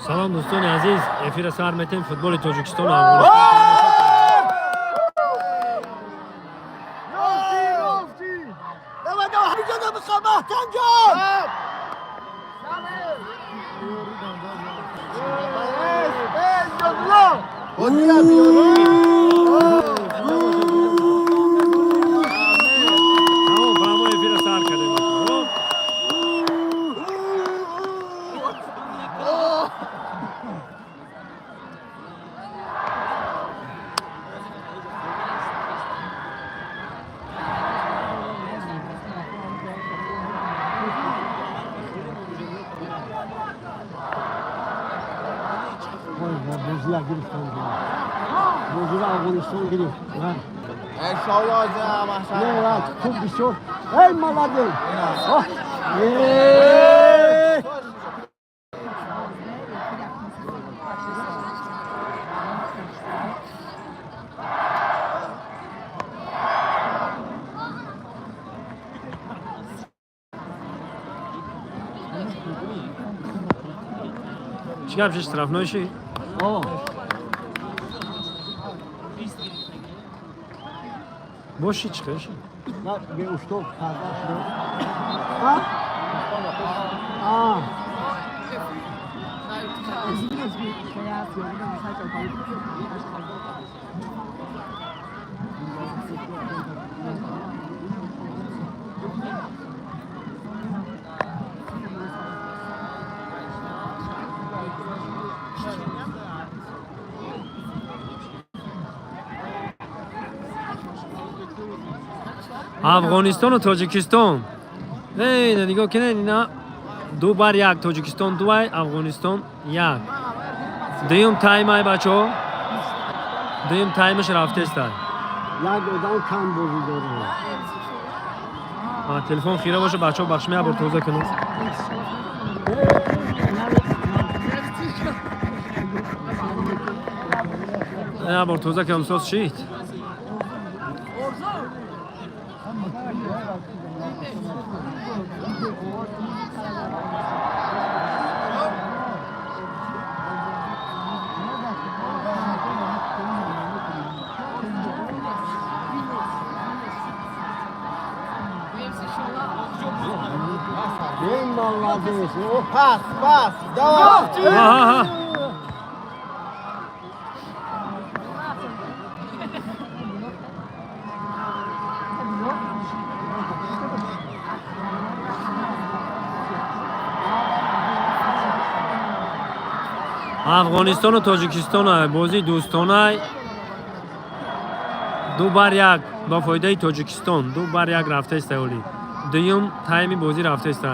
سلام دوستان عزیز، افیر سر میتیم فوتبال تاجیکستان و خوب بشور ای ملادی چیکار پیش طرف نوشی؟ باشی چیکارشی؟ نه به اشتوب پرداخت شد. افغانستان و تاجیکستان ای نگاه کنین اینا 2-1 تاجیکستان 2 افغانستان 1 دویم تایم های بچه دویم تایمش رفته است یک آدم کم بازی داره تلفن خیره باشه بچه ها بخش می بار توضیح کنید یه بار توضیح کنم ساز شید پاس دوام افغانستان و تاجیکستان بازی دوستانه 2-1 با فایده تاجیکستان 2-1 رفته است اولی دوم تایمی بازی رفته است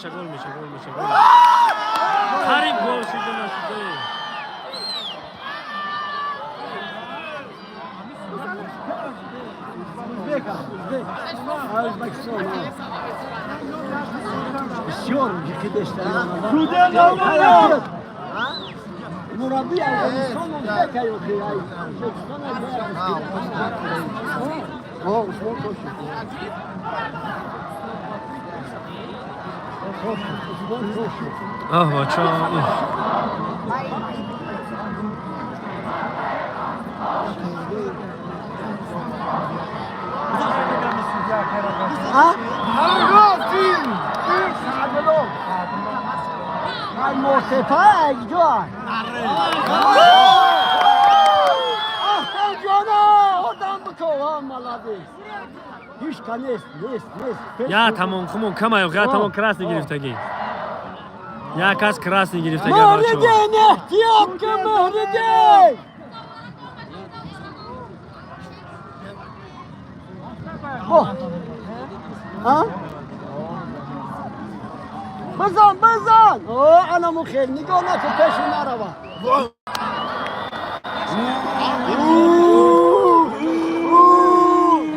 گل میشه قریب گل شده نشده بسیار جدیش مربی افغانستان بچه مرتفع اجدار جانا آدم بکو ملادی Фишка нест. Я тамон хмон камаю, я тамон красный гирифтаги. Я кас красный гирифтаги бачо. Мориден, эhtiyatка мориден. Ha? بزن انا مخیر نگاه نکن پیشون نروا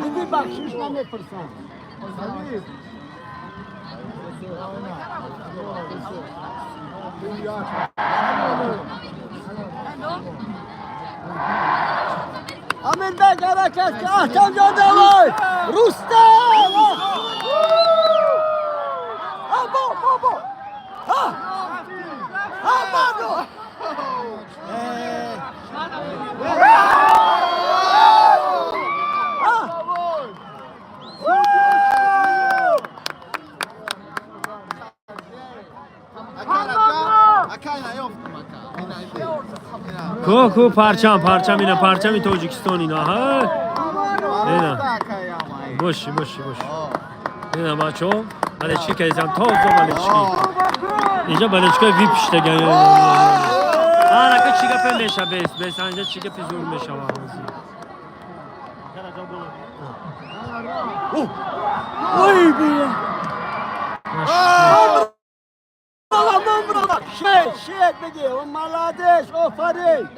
دیدی بخشیش نمیپرسن امین بگ حرکت که احکام جان دوای رستم بابا بابا کو پرچم اینا پرچمی تاجیکستان اینا ها اینا باش اینا بچو بالچی که زن تازه بالچی اینجا بالچی ویپش دیگه آره که چیگه په میشه بیس اینجا چیگه پیزور میشه اوی بیا شیت بگی اون ملادش آفرین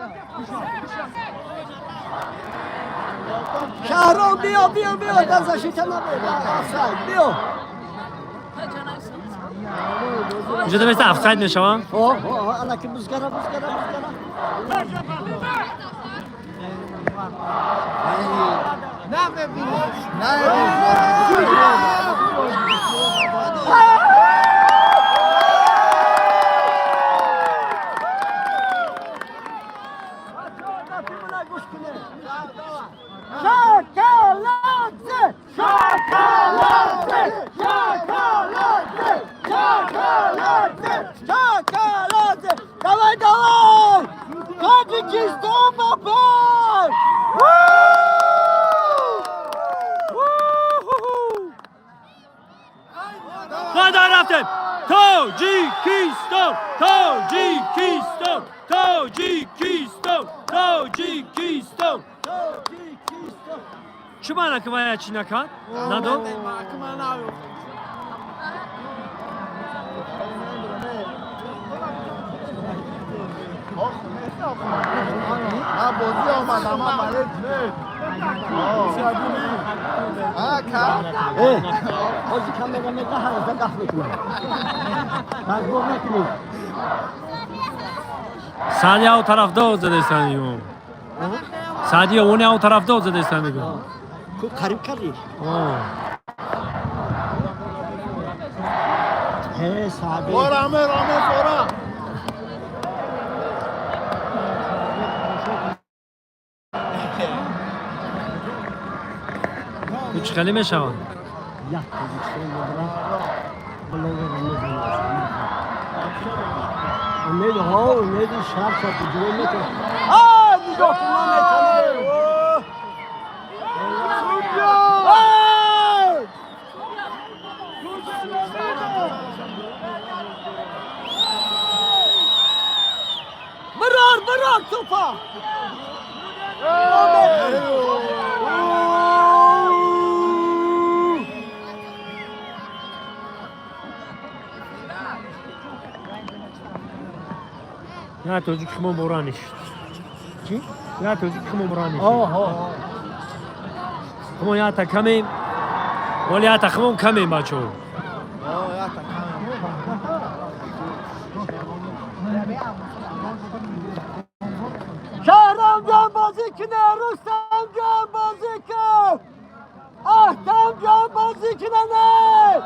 شهرام بیا دستشی کنه بیا اینجا تو مثل افساید میشه ها؟ انا که بزگره Давай! Таджикистан, папа! Куда رفتیم؟ تاجیکستان چه معنی که باید چی نکن؟ ندو؟ بازی آمدم بازی کم بگم دخ میکنم تنگوه میکنیم سادیا او طرف دو زده سانیو سادیا اونه او طرف دو زده سانیو قریب کردی سادی رامه فورا چه خیلی میشوند؟ یا امید شرط شد جوی میکنه نگاه که من میتونه برار توپا نه توجیک خمو برانش چی؟ نه توجیک خمو برانش خمو یا تا کمیم ولی یا تا خمو کمیم بچو شهرام جان بازی کنه رستم جان بازی کن احتم جان بازی کنه نه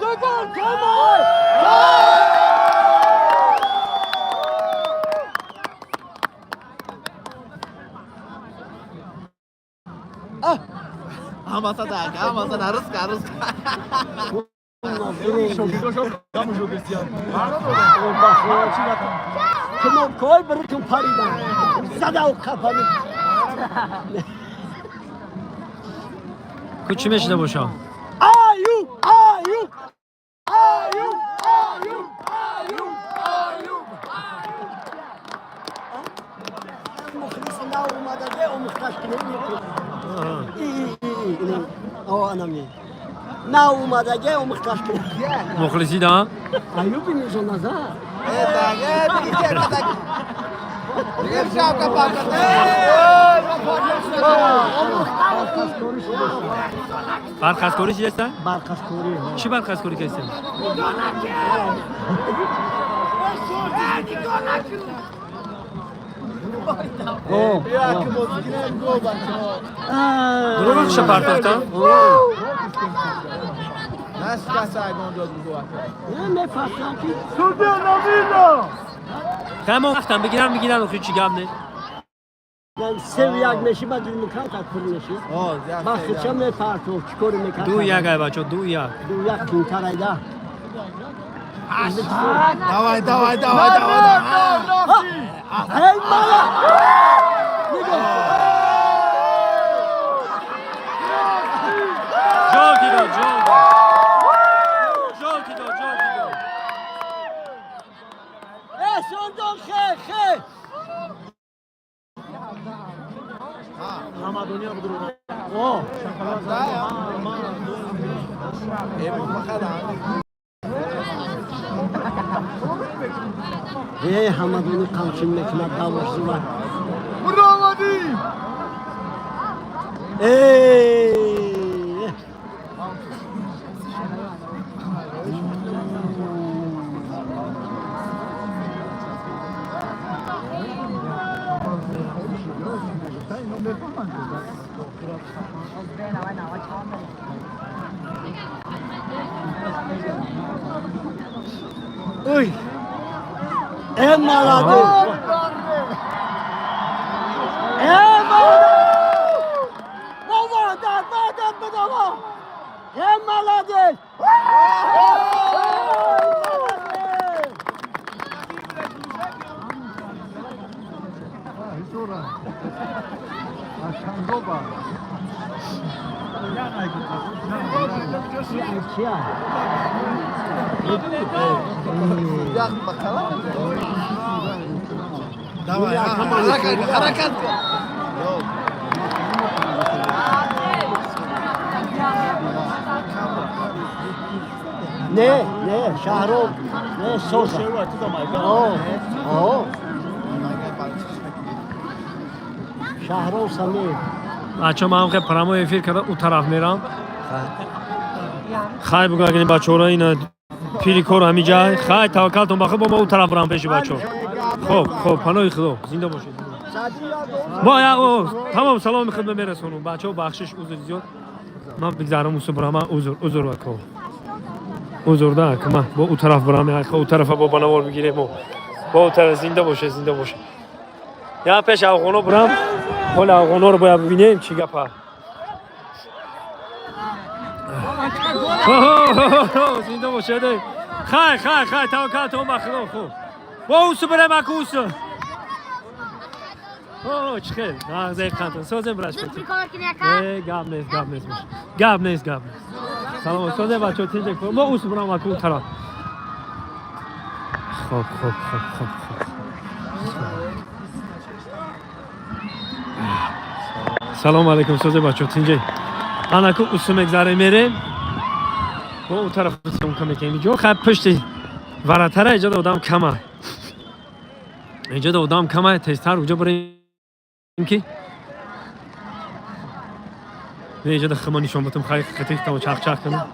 دگر کمه Amasa da, arrasca. کنم کوی براتون پریدم زده و کپانی کوچی میشده باشه آیوب آیوب آیوب آیوب آیوب آیوب مخلص ناو اومده و مختش کنیم او انمی ناو اومده و مختش کنیم مخلصی دا آیوب میشون نظر برخستکاری چی هستن؟ برخستکاری چی برخستکاری که هستن؟ درو بخشه پرتافتن؟ تمام وقتم بگیرن و چی گم نه؟ من سه و یک نشی با دل میکنم تا پر نشی با خیچم پرتو چیکار میکنم دو یک ای بچه دو یک کین ترایده давай давай ای مالا جاکی دو سندون خیر хонадони هم درو همدونی قمچین میکنه داوشی و برآمدی Uy! Malade! Malade! давай حرکت نه شهرام نه سوسه شهرام سمیر بچه من هم که پرامو افیر کرده اون طرف میرم خواهی بگو اگه این بچه ها را این پیری کار همی جای خواهی توکلتون بخیر با ما اون طرف برم پیش بچه ها خب پناهی خدا زنده باشید با تمام سلام خدمت میرسونم بچه ها بخشش عذر زیاد من بگذارم اون برم من عذر بکن عذر ده که من با اون طرف برم اون طرف با بنوار بگیریم با اون طرف زنده باشه یا پیش افغانا برم حال افغانا رو باید ببینیم چی گپه زنده باشه ده خیر توکلتون به خدا خوب با اوسو برم اکوسو چی خیلی زیق خانتون سازم برش بسید گاب نیست سلام سازم بچه تیجه کنم با اوسو برم اکو طرف خوب سلام علیکم سازه بچه تینجه انا که اوسو مگذاره میره با اون طرف بسیم کمی که اینجا خیلی پشتی وراتره اینجا دا آدم کمه تیزتر اونجا بریم که اینجا دا خمانی شما باتم خیلی خطیق تا و چخ کنم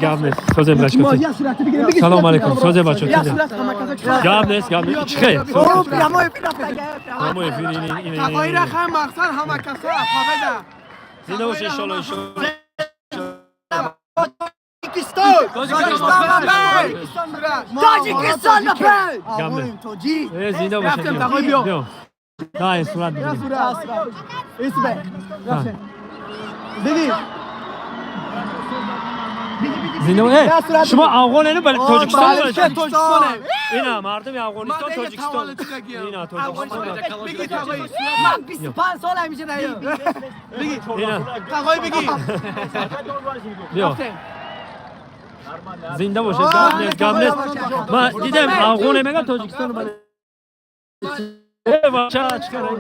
گاب نیست سازه برش کتی سلام علیکم سازه بچه تینجه گاب نیست چی خیلی نمای فیل اینه تفایی را خیلی مقصد همه کسا افابه زنده باشه انشالله تاجیکستان بپی زنده باشه بیا نه صورت بگیریم زنده شما افغان اینو برای تاجیکستان بله، برای تاجیکستانه. اینا مردم افغانستان من دیگه تاجیکستان تولد چیزی اینا تاجیکستان بگی تقوی من 25 سال همیشه نهیم بگی اینا تقوی بگی بیا زنده باشه گمنس من دیدم افغان میگم تاجیکستان برای باشه چیکار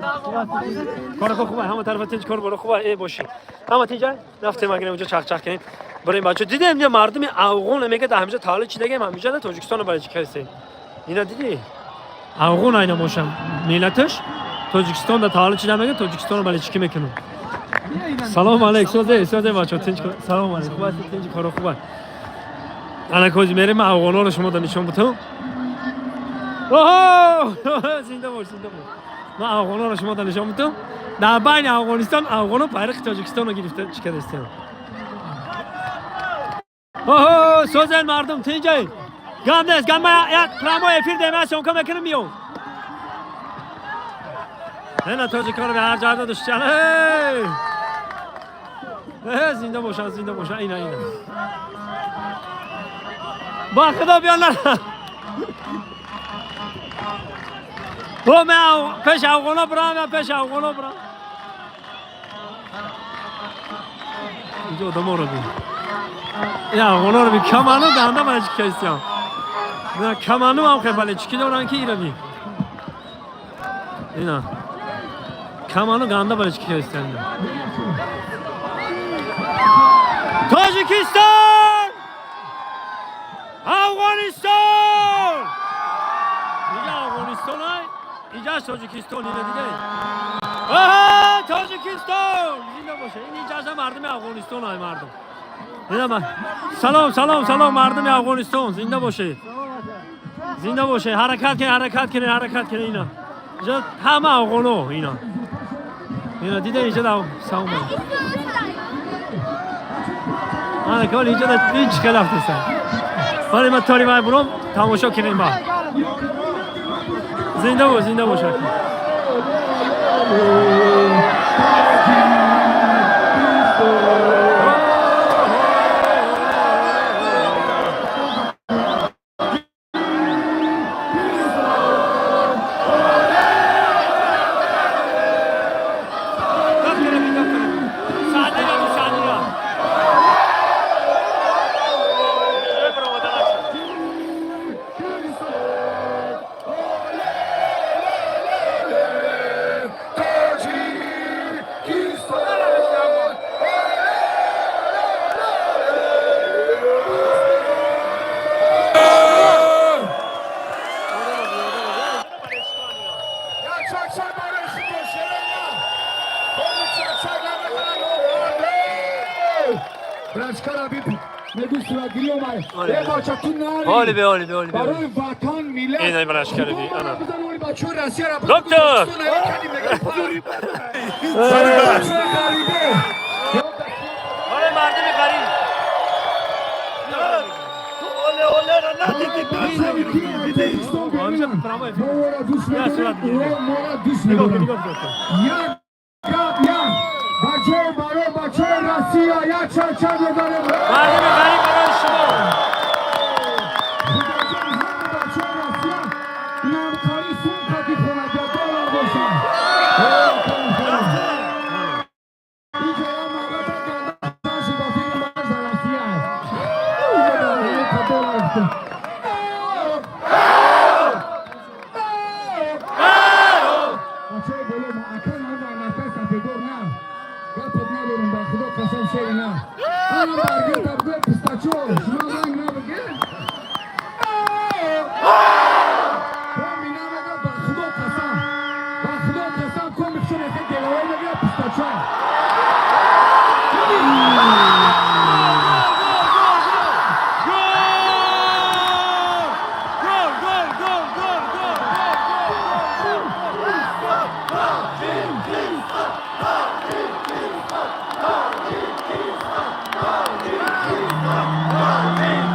کار خوبه همه طرف تنج کار برو خوبه ای باشه همه تنجا رفتیم اگر اونجا چخ چخ کنیم بریم بچه دیدم یه مردم افغان میگه ده همیشه تاله چی دیگه همیشه تاجیکستان برای چی کسی اینا دیدی افغان اینا باشم ملتش تاجیکستان ده تاله چی میگه تاجیکستان برای چی میکنن سلام علیکم سوزه بچه تنج سلام علیکم خوبه تنج کار خوبه انا کوزی میرم افغانا رو شما نشون بدم اوه زنده باش من افغانا رو شما نشون میدم در بین افغانستان افغانا bayrak تاجیکستان رو گرفته چیکار هستن اوه سوزن مردم تینجای گامدس گام یک پرامو افیر دیماسیون کم میکنم میام نه تاجیکان رو به هر جا داشتن زنده باش اینا با خدا بیان نه با من پیش افغانا برام اینجا آدم ها رو بید این افغانا رو بید کمانو گنده من چی کهستیم نه کمانو هم خیلی بله چکی دارن که ایره بید اینا کمانو گنده بله چکی کهستیم تاجیکستان افغانستان اینجا افغانستان های اینجا تاجیکستان اینه دیگه تاجیکستان زنده باشه این اینجا مردم افغانستان های مردم سلام مردم افغانستان زنده باشه حرکت کنه اینا اینجا همه افغانو اینا دیده اینجا سلام انا کال اینجا هیچ خلاف نیست ولی من تاری مای برام تماشا کنیم با زنده باشه Oli be. Ina ibrash karabi ana. Doktor. Ole mardimi qarib. Ole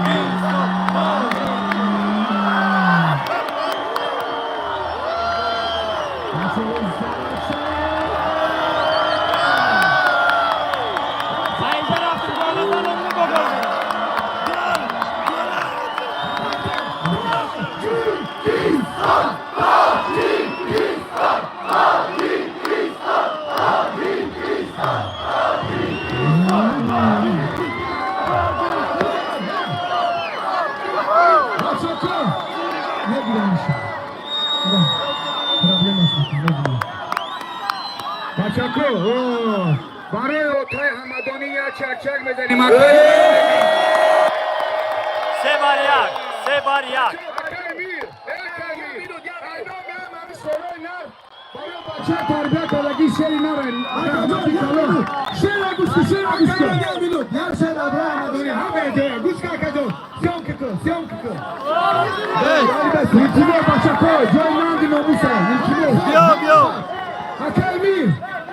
برای اوتای همدانی یا چک بزنیم. سه بار یک. سه بار یک. بچه تربیت الگی شری نرن. شیر گوشت. یار شیر ابرای همدانی همه ده. گوش کجا. سیام که. یکیمو بچه کو. جای ناندی ناموسه. یکیمو. بیا. Hakemi.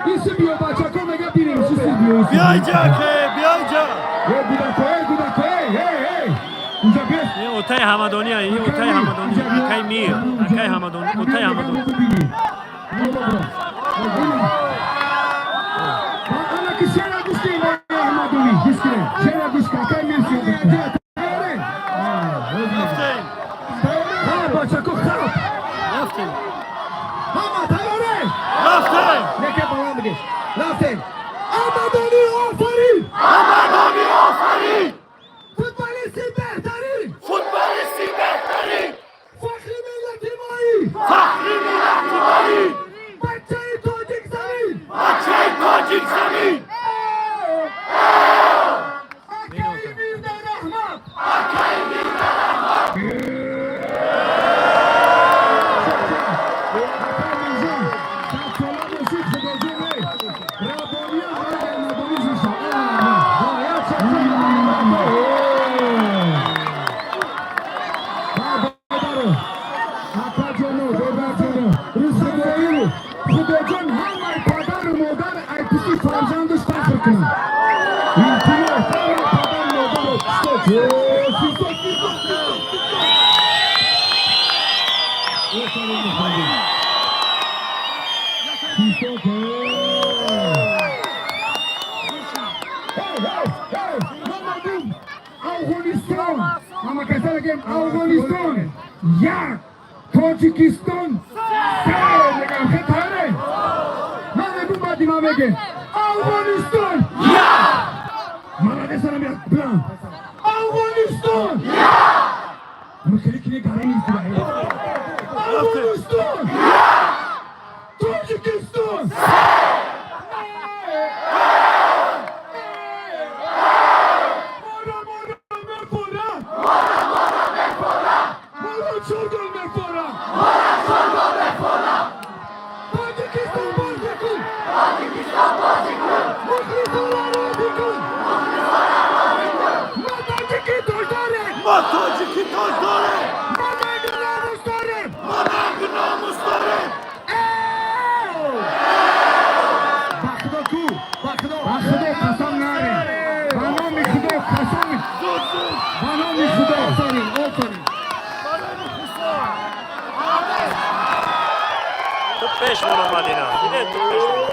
İsim diyor bача ko mega birim siz diyor. بیا اینجا که بیا اینجا. گوداکو hey. اینجا بیس. این اوتای همدانی این اوتای همدانی. اکای میر. اکای همدانی. اوتای همدانی. Ana ki şera guşti همدانی. Guşti. Şera guşti. Akay mir siz. رفتیم. Ha bача ko khap. رفتیم. Mama tayore. رفتیم. Neke falan bilir. Raften. همدانی آفرین. فوتبالیستی بهترین. فخری ملتی مایی. بچه تاجیک زمین. اکای میرده رحمت. Afghanistan, ya, Tajikistan, Afghanistan, ya, Afghanistan, Afghanistan, Tajikistan. Beş var o Madina. Yine tut beş var.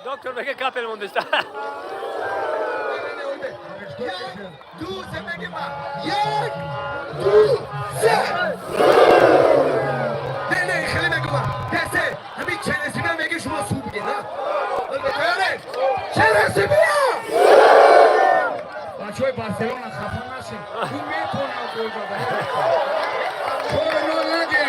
Doktor bege kapel mondesta. Barcelona xafanashin. Bu metona qo'ydi. Chorno lage.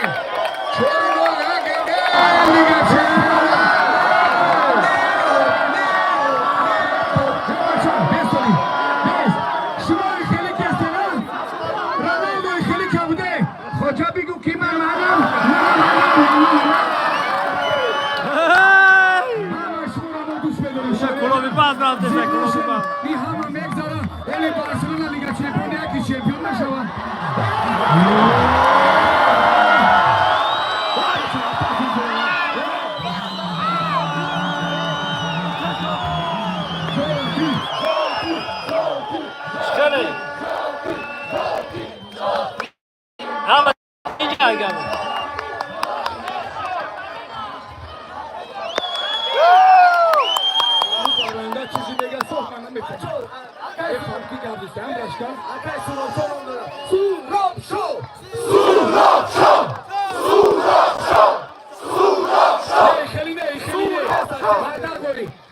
خیلی همه اینجا اگر چیزی بگه صحبت من میکنم افهم کی گردیسته هم رشکن اکای سوراب شو سوراب شو سوراب شو سوراب شو سوراب شو خیلی نه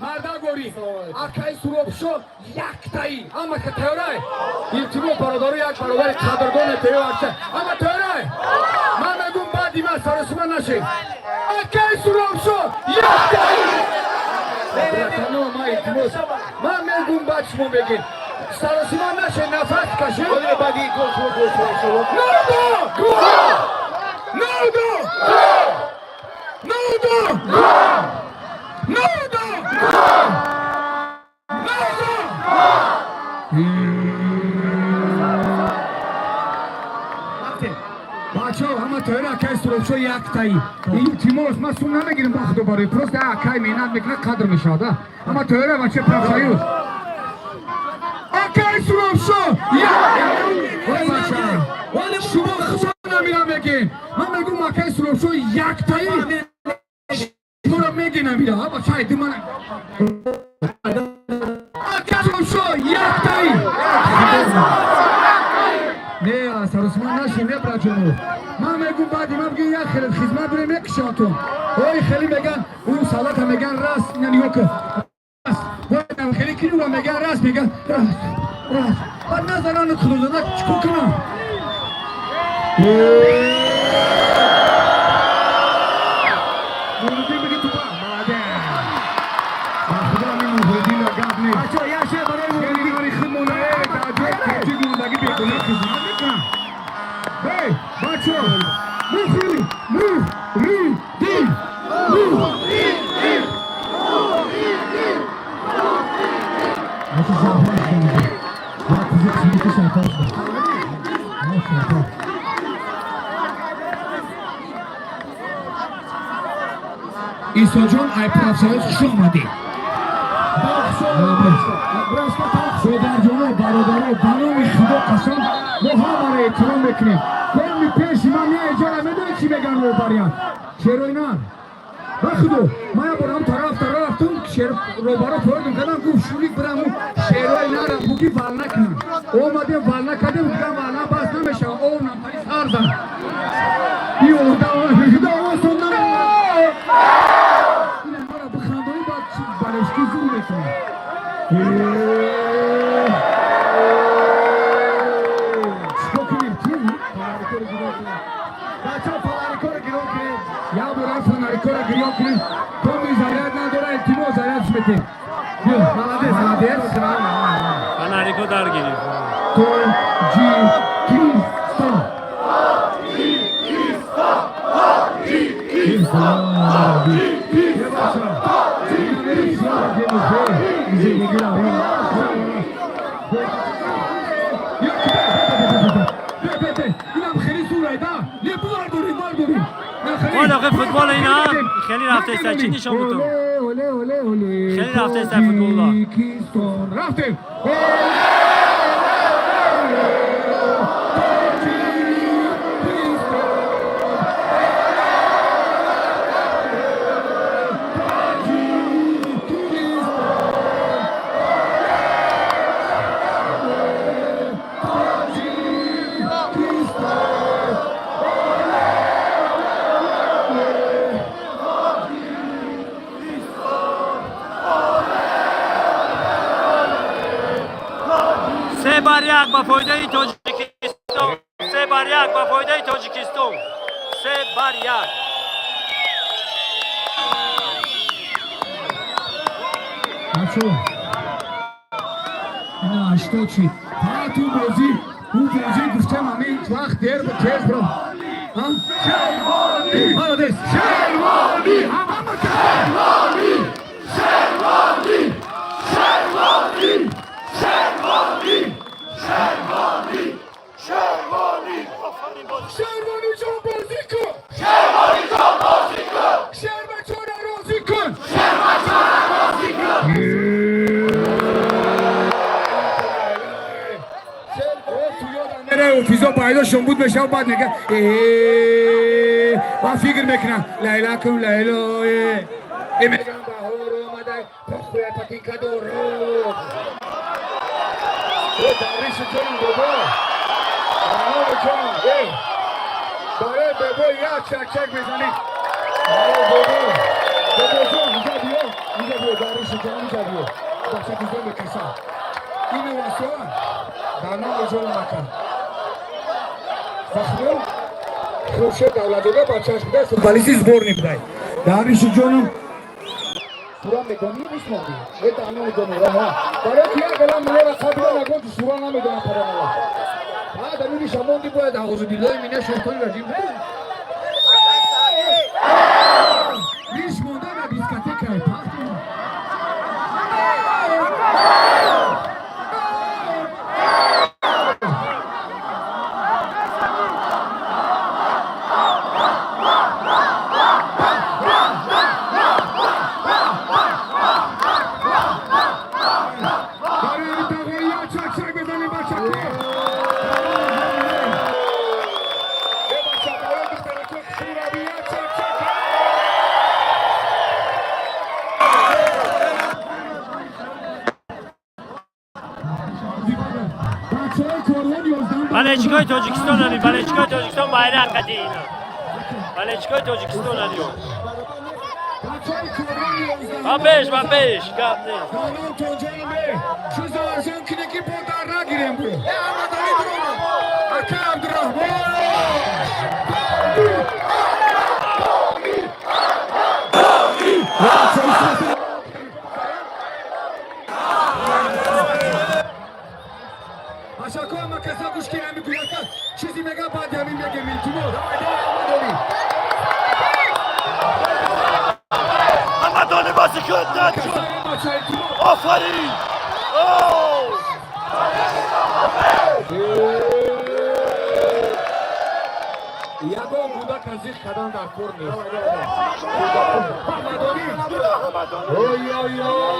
مردر گوری اکای سوراب شو یک تایی اما که تیورای این تیمو برادارو یک برادر قدرگان تیو اکشه اما تیورای من میگم بعدی من سرسومه نشید اکای سوراب شو یک تایی من میگم بعد شما بگید سراسیمان نشه نفس کشید بعدی گوش بچه ها همه تایره اکای سروبشو یک تایی این تیماست ما سون نمیگیریم باخت دوباره پروست اکای مینت میکنه قدر میشاده اما تایره بچه پرفایوز اکای سروبشو یک تایی بچه شما خوشا نمیرم بگین من میگم اکای سروبشو یک تایی شما رو میگی نمیره بچه های دیمان اکای سروبشو یک تایی نه سرسمان نشی نه برجونو من میگم بعدی من بگیم یک خیلی خدمت بریم یک شاتون اوی خیلی میگن اون سالات هم میگن راست نه نیوکه راست باید خیلی کنو هم میگن راست میگن راست بعد نظران خلو زده چکو کنم مولدی بگی تو با ماده خدا می مولدی لگب نی بچه یه شه برای مولدی باری خدمونه چی مولدگی بیکنه خدمت میکنم Hey, macho, move, Isojon ai prafsayos Шумоди. Sodarjono barodaro banomi khido qasam mohamare ehtram mekinем. Komi pesh man ye ijara medoni chi began ro bariyan. Chero ina? Bakhudo, maya boram taraf raftum sher ro baro pordum kadam guf shulik biram shero ina ra bugi valna kinam. Omade valna kade bugam valna bas namesha o nafari sarzan. I oda hida o sonda ina mara bu khandoni bad chi bareshki zur mekinam. یا برای فناریکو را گریان کنیم کمی زریعت نداره تیمو زریعتش بتیم فناریکو درگیریم اینم خیلی سورایده یه بار داریم وای آقا فوتبال اینا خیلی رفته سر چی نشون بودم خیلی رفته سر فوتبال رفتیم سه بر یک با فایده تاجیکستان سه بر یک با فایده تاجیکستان سه بر یک بچو اینا اشتا چی فقط اون بازی گفتم همین وقت دیر به تیز برو شیروانی مالدیس شیروانی همه شیروانی شیروانی شیروانی شیروانی شیروانی شیروانی و فیزا باید شنبود بشه و بعد نگه و فکر میکنم لیلا کن لیلا میگم بهار آمده خوی پاکی کدو رو داریش جانم بابا آنها جانم داره بابا یا چک چک بزنید بابا جان اینجا بیا داریش جانم اینجا بیا بچه کزا بکسا اینو واسه دانا جانم مکن فخرم خوشه دولدوله بچهش بده فوتبالیستی زبور نبودای داریش جانم سورا میکنی نیست مادی یه دانه میکنی راه برای کیا گلام میره خبر نگون تو سورا نمیدونم پرنالا ها دمیش هموندی باید اعوذ بالله من الشیطان الرجیم ریش مونده به دیسکوتک بالشگاه تاجیکستان همی بالشگاه تاجیکستان bayrak قدی اینا بالشگاه تاجیکستان همی من پیش گپ نه Aşağı ma kasa kuş ki nami kuyaka çizi mega badi amin mega miltimo Hamadoni bası kötü. Aferin. Yago muda kazi kadan dar korni. Oy oy oy.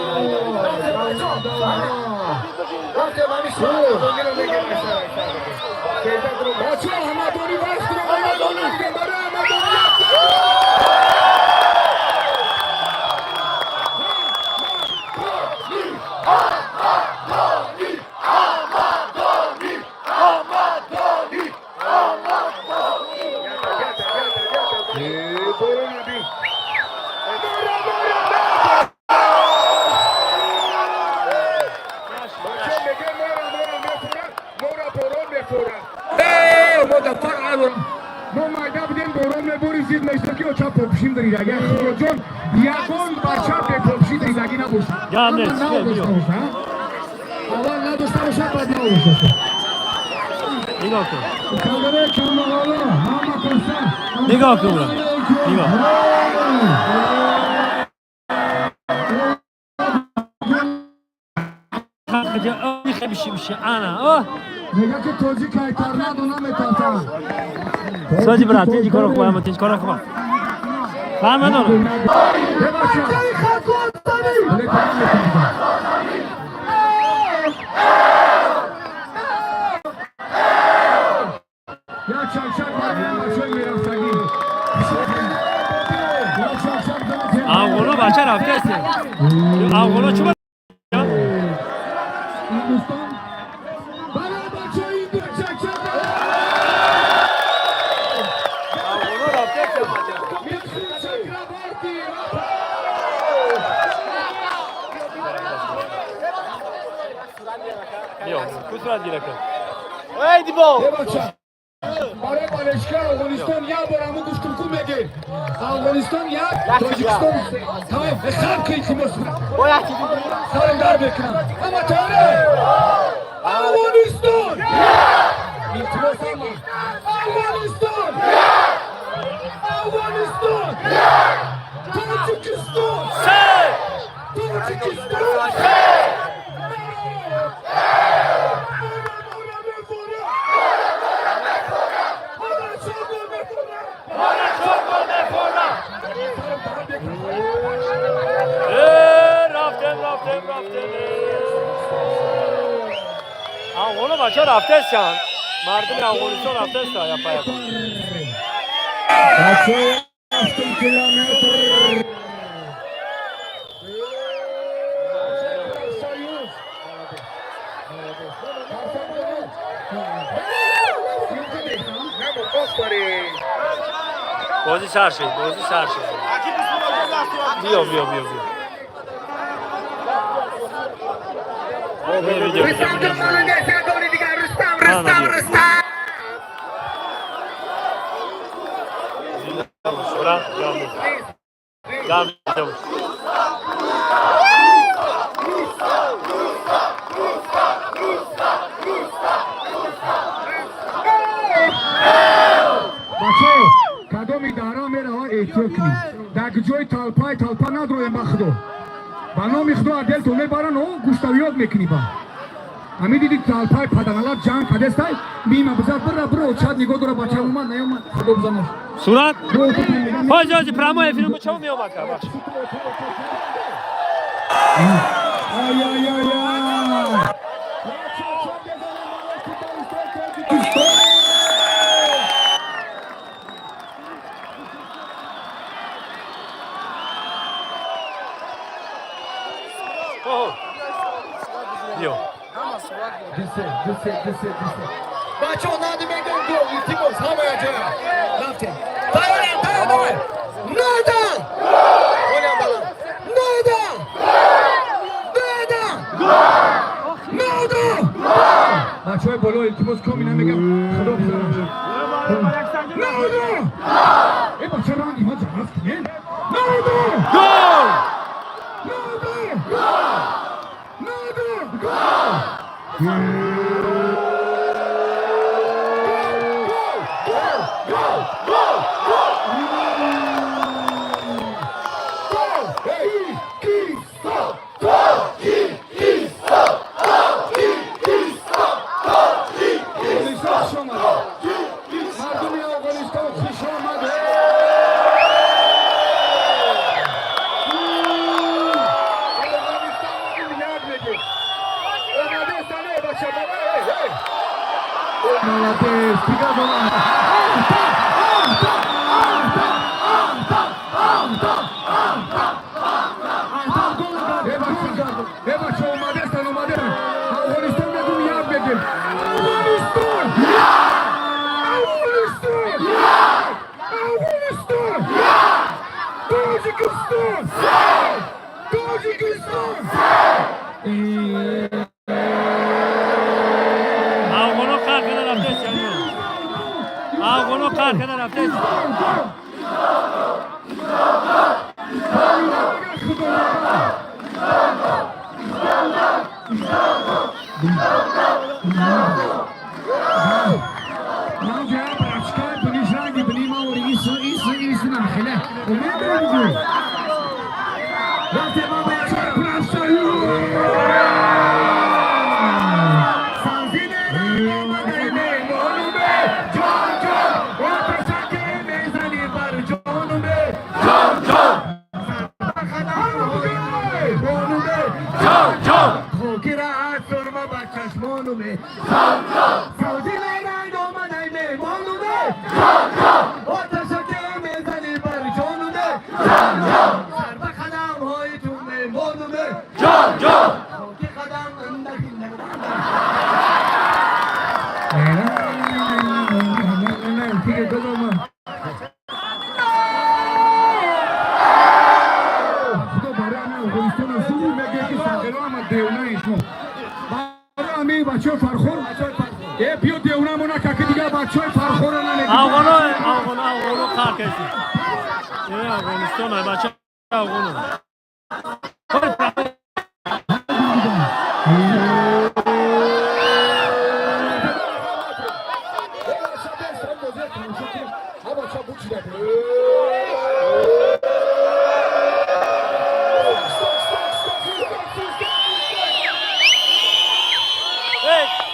گام نه نگاه کن نگاه کن نگاه خیلی میشه انا نگاه که توجی که کارنا دونا میتونم سوزی برات تیجی کارو خوبه اما تیجی کارو خوبه فهم ندارم آقونا بچه رفته هسته آقونا چون کسرت گیرکن Haydi bo. برای بالشگاه افغانستان یا برامو گوش کن بگیر افغانستان یا تاجیکستان تمام خراب کنید خموس باید چیزی سرم در بکنم اما تاره افغانستان میتونست اما افغانستان افغانستان تاجیکستان تاجیکستان آقونا بچه رفته هستن مردم افغانستان رفته است یا پای بچه 7 کیلومتر بازی سر شد بیا کدومی دارا میره ها احتیاط کنی در جای تالپا ندروی مخدو بنا میخدو عدل تو میبارن و گوشتاویات میکنی با همی دیدی تالپای پدنالات جان کدستای میمه بزار برو چاد نگاه داره بچه اومد نیومد خدو بزنش صورت حاجی پرامو افیرم چه میومد که باش آی بچه ها نادی میگن دو التماس همه جا رفتیم تایران نادان بچه های بالا التماس کمی نمیگم خدا بزنم ای بچه را نیما جمعت کنیم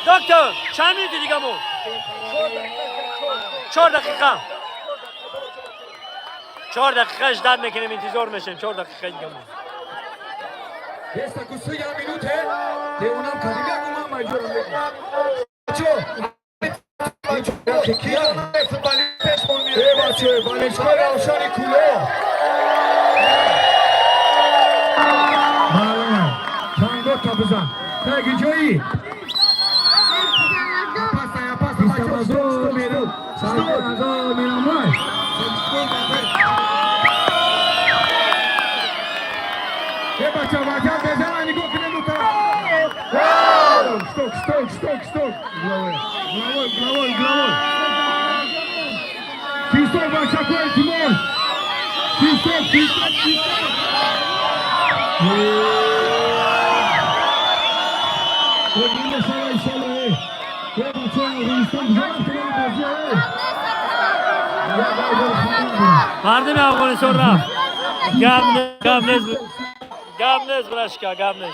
دکتر چند میدی دیگه مون 4 دقیقه اجداد میکنیم انتظار میشیم 4 دقیقه دیگه مون Esta cosilla minute de una cadena como mayor. بچه بالشگاه روشن کوله بله تانگو تا بزن تاگی جایی پیستمازو میرم سالمازو میرم وای بچه وجه بزن نگاه کنه دوتا Stop. Главой. Фисток, Башакой, Тимон. Фисток. مردم افغانستان رفت گمنز برشکا گمنز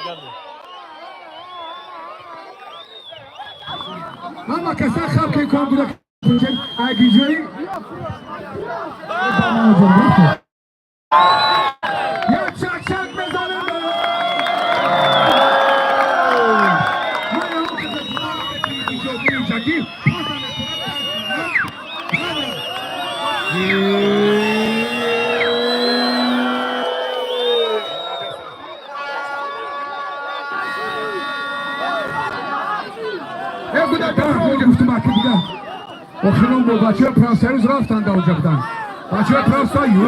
Mama kasa khab ke kon budak agi joi ya çak mezanem خانم با بچه پرنسریز رفتن در اونجا بودن بچه پرنسریز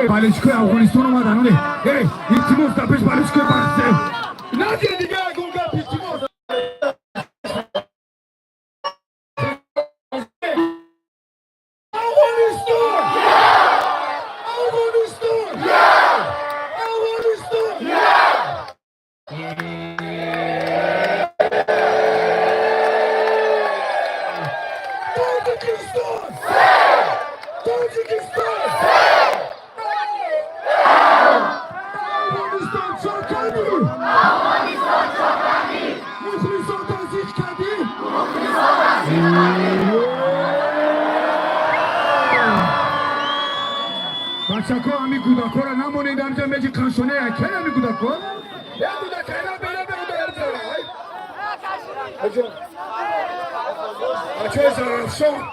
بالشگاه افغانستان اومدن این تیموز در پیش بالشگاه بخصه نزیه دیگه گونگا پیش تیموز بچه‌ها همی گوداکو را نمونید در جمع بچه کنشونه که همی گوداکو یا گوداکو اینا بیره بچه زرفشان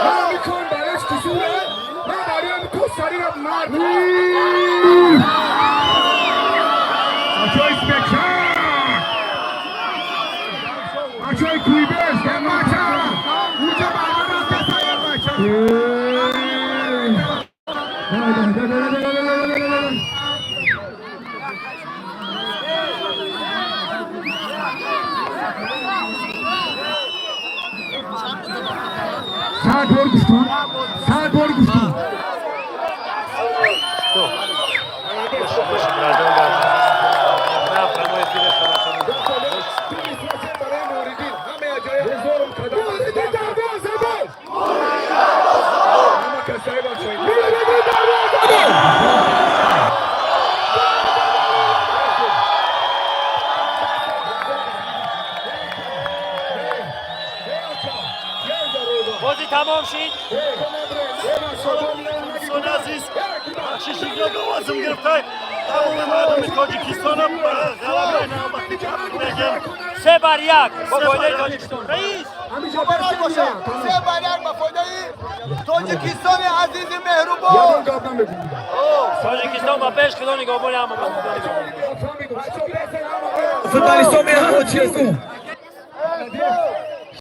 من میکن برش کسوره من بریم تو سری را مرد بچه اسپکر بچه کویبش بچه اونجا برمه رفته سایر بچه ساعت بار گفتم بازی تمام شد. دوستان عزیز بخششی را لوازم گرفته تمام مردم تاجیکستان را سه بر یک با فایده تاجیکستان. رئیس خبرات باشه 3 بر 1 با فایده تاجیکستان عزیز مهربان. تاجیکستان با پیش خدا نگاه بونه. افغانستان مهربان چیه